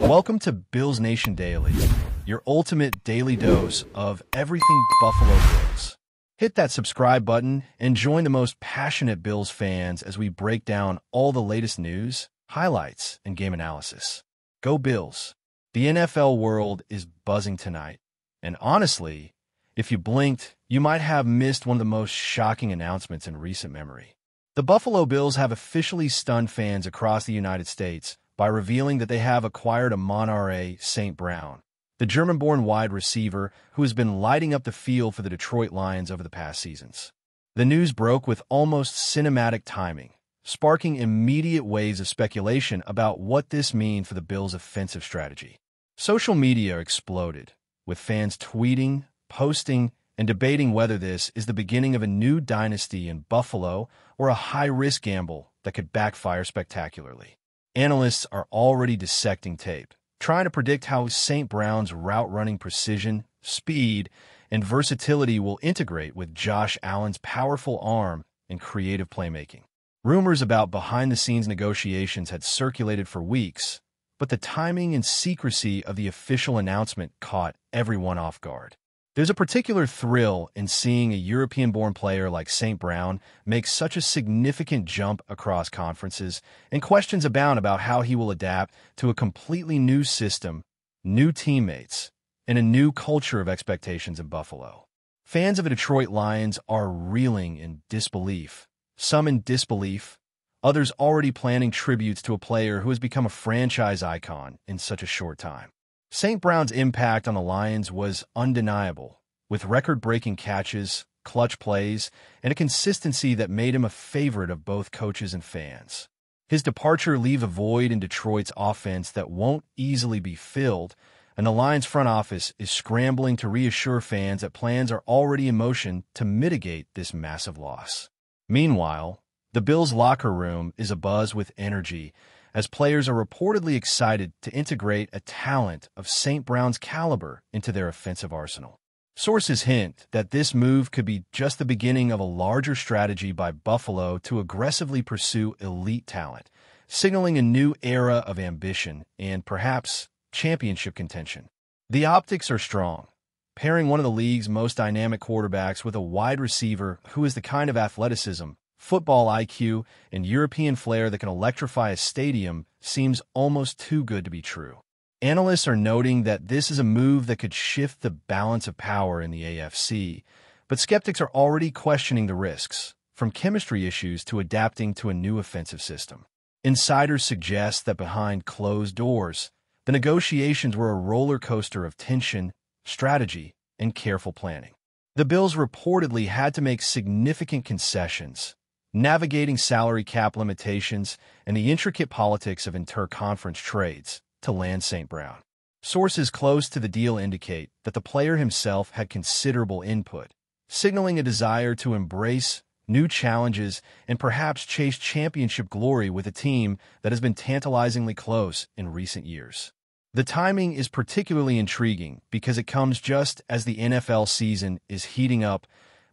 Welcome to Bills Nation Daily, your ultimate daily dose of everything Buffalo Bills. Hit that subscribe button and join the most passionate Bills fans as we break down all the latest news, highlights, and game analysis. Go Bills! The NFL world is buzzing tonight, and honestly, if you blinked, you might have missed one of the most shocking announcements in recent memory. The Buffalo Bills have officially stunned fans across the United States by revealing that they have acquired AMON-RA St. Brown, the German-born wide receiver who has been lighting up the field for the Detroit Lions over the past seasons. The news broke with almost cinematic timing, sparking immediate waves of speculation about what this means for the Bills' offensive strategy. Social media exploded, with fans tweeting, posting, and debating whether this is the beginning of a new dynasty in Buffalo or a high-risk gamble that could backfire spectacularly. Analysts are already dissecting tape, trying to predict how St. Brown's route-running precision, speed, and versatility will integrate with Josh Allen's powerful arm and creative playmaking. Rumors about behind-the-scenes negotiations had circulated for weeks, but the timing and secrecy of the official announcement caught everyone off guard. There's a particular thrill in seeing a European-born player like St. Brown make such a significant jump across conferences, and questions abound about how he will adapt to a completely new system, new teammates, and a new culture of expectations in Buffalo. Fans of the Detroit Lions are reeling in disbelief, some in disbelief, others already planning tributes to a player who has become a franchise icon in such a short time. St. Brown's impact on the Lions was undeniable, with record-breaking catches, clutch plays, and a consistency that made him a favorite of both coaches and fans. His departure leaves a void in Detroit's offense that won't easily be filled, and the Lions' front office is scrambling to reassure fans that plans are already in motion to mitigate this massive loss. Meanwhile, the Bills' locker room is abuzz with energy, as players are reportedly excited to integrate a talent of St. Brown's caliber into their offensive arsenal. Sources hint that this move could be just the beginning of a larger strategy by Buffalo to aggressively pursue elite talent, signaling a new era of ambition and, perhaps, championship contention. The optics are strong, pairing one of the league's most dynamic quarterbacks with a wide receiver who has the kind of athleticism, football IQ, and European flair that can electrify a stadium seems almost too good to be true. Analysts are noting that this is a move that could shift the balance of power in the AFC, but skeptics are already questioning the risks, from chemistry issues to adapting to a new offensive system. Insiders suggest that behind closed doors, the negotiations were a roller coaster of tension, strategy, and careful planning. The Bills reportedly had to make significant concessions, navigating salary cap limitations and the intricate politics of inter-conference trades to land St. Brown. Sources close to the deal indicate that the player himself had considerable input, signaling a desire to embrace new challenges and perhaps chase championship glory with a team that has been tantalizingly close in recent years. The timing is particularly intriguing because it comes just as the NFL season is heating up,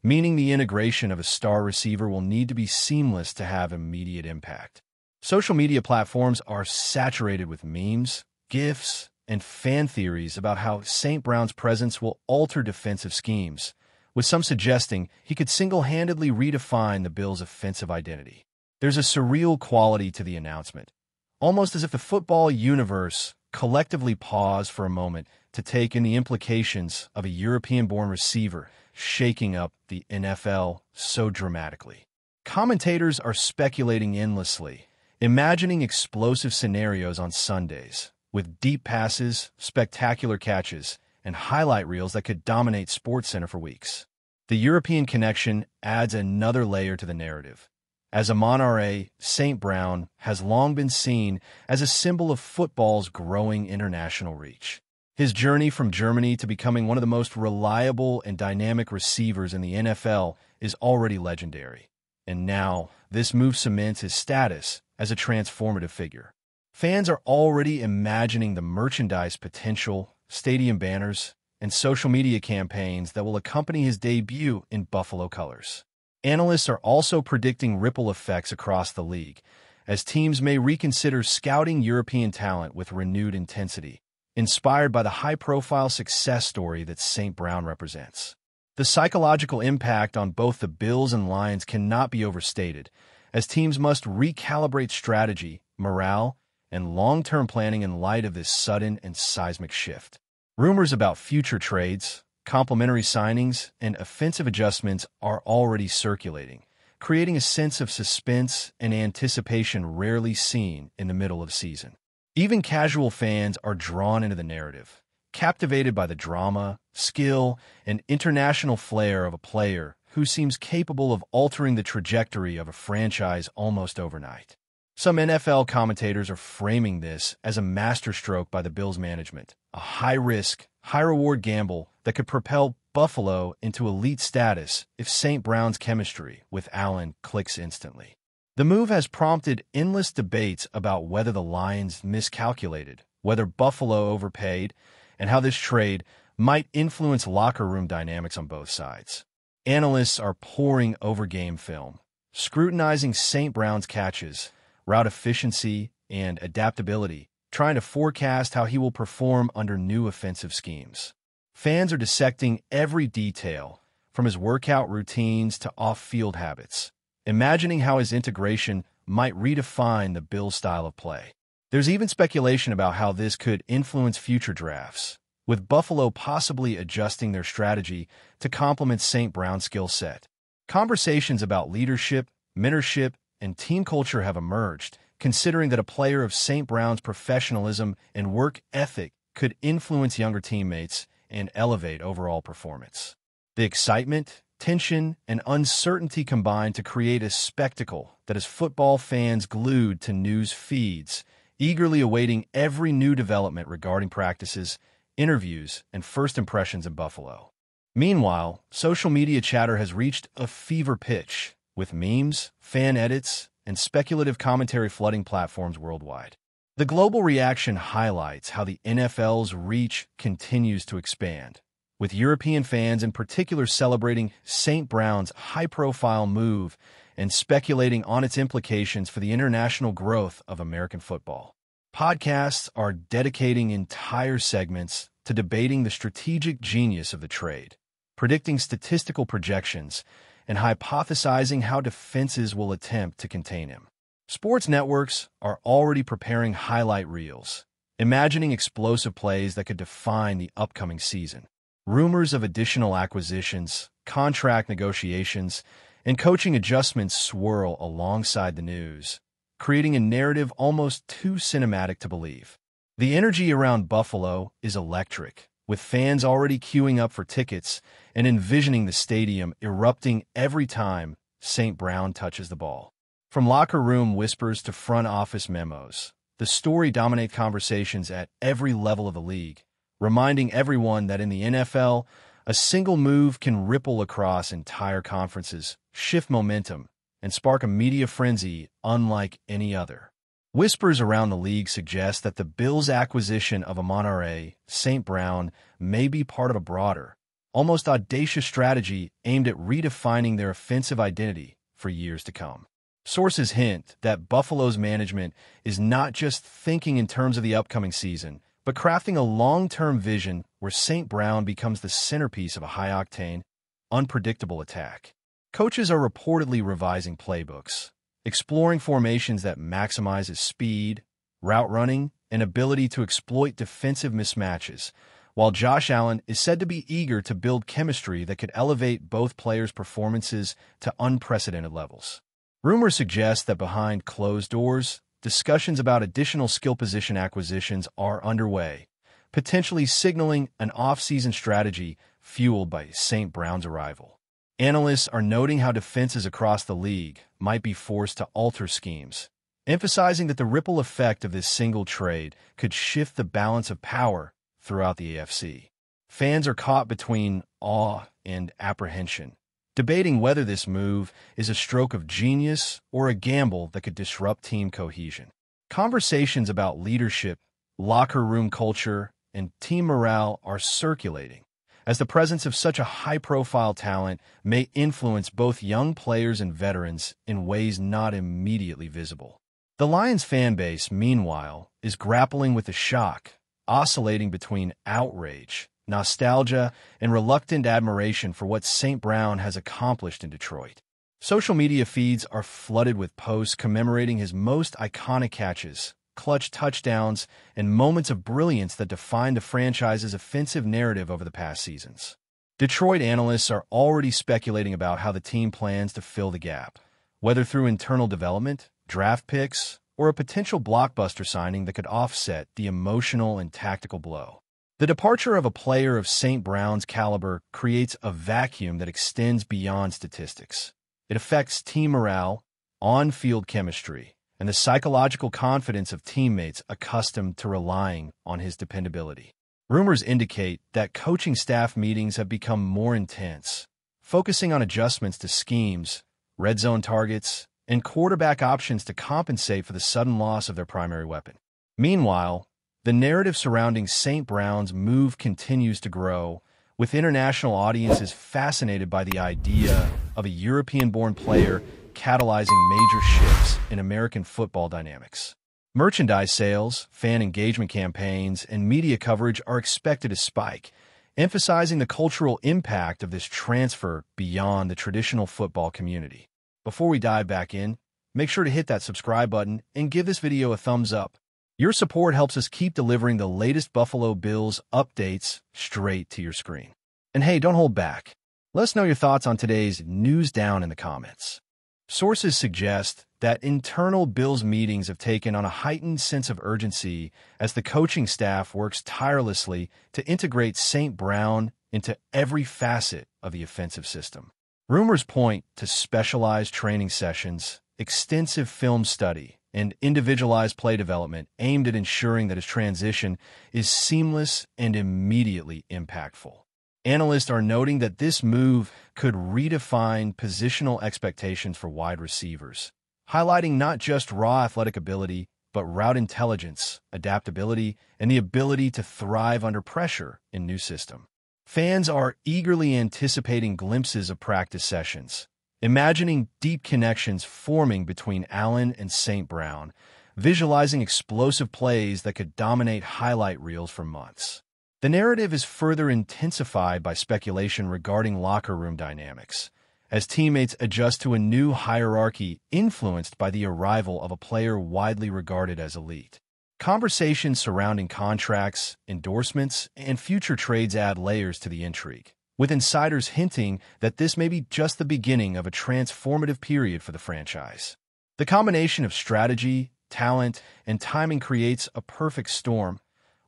meaning the integration of a star receiver will need to be seamless to have immediate impact. Social media platforms are saturated with memes, GIFs, and fan theories about how St. Brown's presence will alter defensive schemes, with some suggesting he could single-handedly redefine the Bills' offensive identity. There's a surreal quality to the announcement, almost as if the football universe collectively paused for a moment to take in the implications of a European-born receiver shaking up the NFL so dramatically. Commentators are speculating endlessly, imagining explosive scenarios on Sundays, with deep passes, spectacular catches, and highlight reels that could dominate SportsCenter for weeks. The European connection adds another layer to the narrative, as AMON-RA St. Brown has long been seen as a symbol of football's growing international reach. His journey from Germany to becoming one of the most reliable and dynamic receivers in the NFL is already legendary, and now this move cements his status as a transformative figure. Fans are already imagining the merchandise potential, stadium banners, and social media campaigns that will accompany his debut in Buffalo colors. Analysts are also predicting ripple effects across the league, as teams may reconsider scouting European talent with renewed intensity, inspired by the high-profile success story that St. Brown represents. The psychological impact on both the Bills and Lions cannot be overstated, as teams must recalibrate strategy, morale, and long-term planning in light of this sudden and seismic shift. Rumors about future trades, complementary signings, and offensive adjustments are already circulating, creating a sense of suspense and anticipation rarely seen in the middle of season. Even casual fans are drawn into the narrative, captivated by the drama, skill, and international flair of a player who seems capable of altering the trajectory of a franchise almost overnight. Some NFL commentators are framing this as a masterstroke by the Bills management, a high-risk, high-reward gamble that could propel Buffalo into elite status if St. Brown's chemistry with Allen clicks instantly. The move has prompted endless debates about whether the Lions miscalculated, whether Buffalo overpaid, and how this trade might influence locker room dynamics on both sides. Analysts are poring over game film, scrutinizing St. Brown's catches, route efficiency, and adaptability, trying to forecast how he will perform under new offensive schemes. Fans are dissecting every detail, from his workout routines to off-field habits, imagining how his integration might redefine the Bills' style of play. There's even speculation about how this could influence future drafts, with Buffalo possibly adjusting their strategy to complement St. Brown's skill set. Conversations about leadership, mentorship, and team culture have emerged, considering that a player of St. Brown's professionalism and work ethic could influence younger teammates and elevate overall performance. The excitement, tension, and uncertainty combine to create a spectacle that has football fans glued to news feeds, eagerly awaiting every new development regarding practices, interviews, and first impressions in Buffalo. Meanwhile, social media chatter has reached a fever pitch, with memes, fan edits, and speculative commentary flooding platforms worldwide. The global reaction highlights how the NFL's reach continues to expand, with European fans in particular celebrating St. Brown's high-profile move and speculating on its implications for the international growth of American football. Podcasts are dedicating entire segments to debating the strategic genius of the trade, predicting statistical projections, and hypothesizing how defenses will attempt to contain him. Sports networks are already preparing highlight reels, imagining explosive plays that could define the upcoming season. Rumors of additional acquisitions, contract negotiations, and coaching adjustments swirl alongside the news, creating a narrative almost too cinematic to believe. The energy around Buffalo is electric, with fans already queuing up for tickets and envisioning the stadium erupting every time St. Brown touches the ball. From locker room whispers to front office memos, the story dominates conversations at every level of the league, reminding everyone that in the NFL, a single move can ripple across entire conferences, shift momentum, and spark a media frenzy unlike any other. Whispers around the league suggest that the Bills' acquisition of AMON-RA, St. Brown, may be part of a broader, almost audacious strategy aimed at redefining their offensive identity for years to come. Sources hint that Buffalo's management is not just thinking in terms of the upcoming season, but crafting a long-term vision where St. Brown becomes the centerpiece of a high-octane, unpredictable attack. Coaches are reportedly revising playbooks, exploring formations that maximize his speed, route running, and ability to exploit defensive mismatches, while Josh Allen is said to be eager to build chemistry that could elevate both players' performances to unprecedented levels. Rumors suggest that behind closed doors, discussions about additional skill position acquisitions are underway, potentially signaling an off-season strategy fueled by St. Brown's arrival. Analysts are noting how defenses across the league might be forced to alter schemes, emphasizing that the ripple effect of this single trade could shift the balance of power throughout the AFC. Fans are caught between awe and apprehension, debating whether this move is a stroke of genius or a gamble that could disrupt team cohesion. Conversations about leadership, locker room culture, and team morale are circulating, as the presence of such a high-profile talent may influence both young players and veterans in ways not immediately visible. The Lions fan base, meanwhile, is grappling with the shock, oscillating between outrage, nostalgia, and reluctant admiration for what St. Brown has accomplished in Detroit. Social media feeds are flooded with posts commemorating his most iconic catches, clutch touchdowns, and moments of brilliance that define the franchise's offensive narrative over the past seasons. Detroit analysts are already speculating about how the team plans to fill the gap, whether through internal development, draft picks, or a potential blockbuster signing that could offset the emotional and tactical blow. The departure of a player of St. Brown's caliber creates a vacuum that extends beyond statistics. It affects team morale, on-field chemistry, and the psychological confidence of teammates accustomed to relying on his dependability. Rumors indicate that coaching staff meetings have become more intense, focusing on adjustments to schemes, red zone targets, and quarterback options to compensate for the sudden loss of their primary weapon. Meanwhile, the narrative surrounding St. Brown's move continues to grow, with international audiences fascinated by the idea of a European-born player catalyzing major shifts in American football dynamics. Merchandise sales, fan engagement campaigns, and media coverage are expected to spike, emphasizing the cultural impact of this transfer beyond the traditional football community. Before we dive back in, make sure to hit that subscribe button and give this video a thumbs up. Your support helps us keep delivering the latest Buffalo Bills updates straight to your screen. And hey, don't hold back. Let us know your thoughts on today's news down in the comments. Sources suggest that internal Bills meetings have taken on a heightened sense of urgency as the coaching staff works tirelessly to integrate St. Brown into every facet of the offensive system. Rumors point to specialized training sessions, extensive film study, and individualized play development aimed at ensuring that his transition is seamless and immediately impactful. Analysts are noting that this move could redefine positional expectations for wide receivers, highlighting not just raw athletic ability, but route intelligence, adaptability, and the ability to thrive under pressure in new system. Fans are eagerly anticipating glimpses of practice sessions, imagining deep connections forming between Allen and St. Brown, visualizing explosive plays that could dominate highlight reels for months. The narrative is further intensified by speculation regarding locker room dynamics, as teammates adjust to a new hierarchy influenced by the arrival of a player widely regarded as elite. Conversations surrounding contracts, endorsements, and future trades add layers to the intrigue, with insiders hinting that this may be just the beginning of a transformative period for the franchise. The combination of strategy, talent, and timing creates a perfect storm,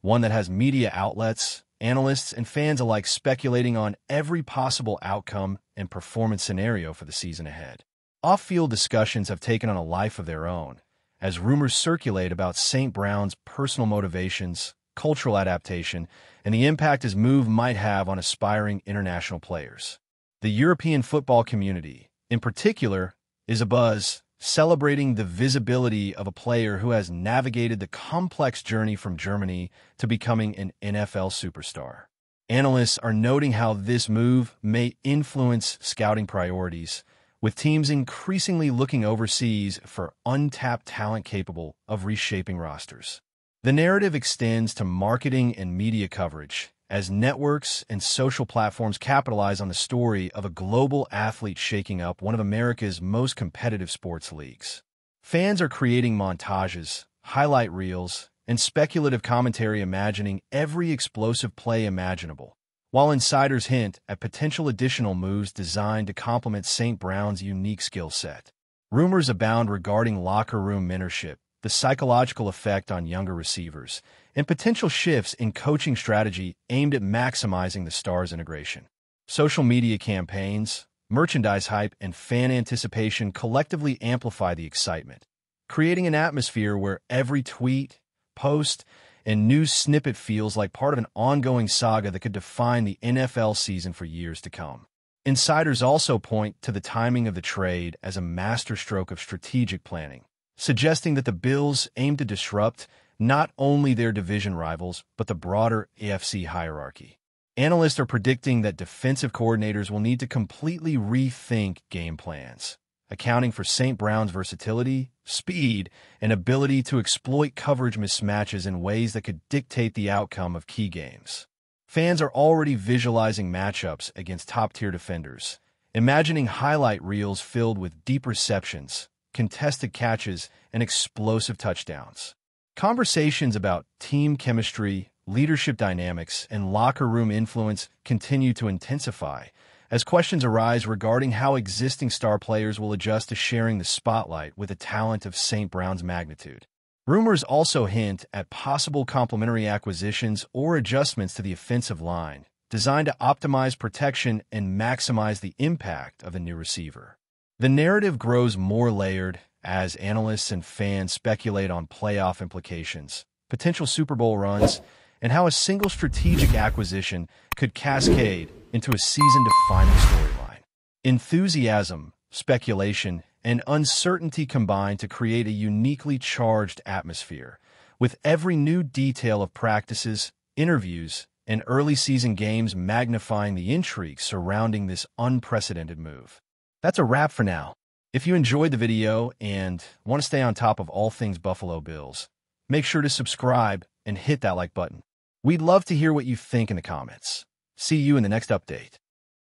one that has media outlets, analysts, and fans alike speculating on every possible outcome and performance scenario for the season ahead. Off-field discussions have taken on a life of their own, as rumors circulate about St. Brown's personal motivations, cultural adaptation, and the impact his move might have on aspiring international players. The European football community, in particular, is abuzz, celebrating the visibility of a player who has navigated the complex journey from Germany to becoming an NFL superstar. Analysts are noting how this move may influence scouting priorities, with teams increasingly looking overseas for untapped talent capable of reshaping rosters. The narrative extends to marketing and media coverage, as networks and social platforms capitalize on the story of a global athlete shaking up one of America's most competitive sports leagues. Fans are creating montages, highlight reels, and speculative commentary imagining every explosive play imaginable, while insiders hint at potential additional moves designed to complement St. Brown's unique skill set. Rumors abound regarding locker room mentorship, the psychological effect on younger receivers, and potential shifts in coaching strategy aimed at maximizing the star's integration. Social media campaigns, merchandise hype, and fan anticipation collectively amplify the excitement, creating an atmosphere where every tweet, post, and news snippet feels like part of an ongoing saga that could define the NFL season for years to come. Insiders also point to the timing of the trade as a masterstroke of strategic planning, suggesting that the Bills aim to disrupt not only their division rivals, but the broader AFC hierarchy. Analysts are predicting that defensive coordinators will need to completely rethink game plans, accounting for St. Brown's versatility speed, and ability to exploit coverage mismatches in ways that could dictate the outcome of key games. Fans are already visualizing matchups against top-tier defenders, imagining highlight reels filled with deep receptions, contested catches, and explosive touchdowns. Conversations about team chemistry, leadership dynamics, and locker room influence continue to intensify as questions arise regarding how existing star players will adjust to sharing the spotlight with a talent of St. Brown's magnitude. Rumors also hint at possible complementary acquisitions or adjustments to the offensive line, designed to optimize protection and maximize the impact of the new receiver. The narrative grows more layered as analysts and fans speculate on playoff implications, potential Super Bowl runs, and how a single strategic acquisition could cascade into a season-defining storyline. Enthusiasm, speculation, and uncertainty combine to create a uniquely charged atmosphere, with every new detail of practices, interviews, and early season games magnifying the intrigue surrounding this unprecedented move. That's a wrap for now. If you enjoyed the video and want to stay on top of all things Buffalo Bills, make sure to subscribe and hit that like button. We'd love to hear what you think in the comments. See you in the next update.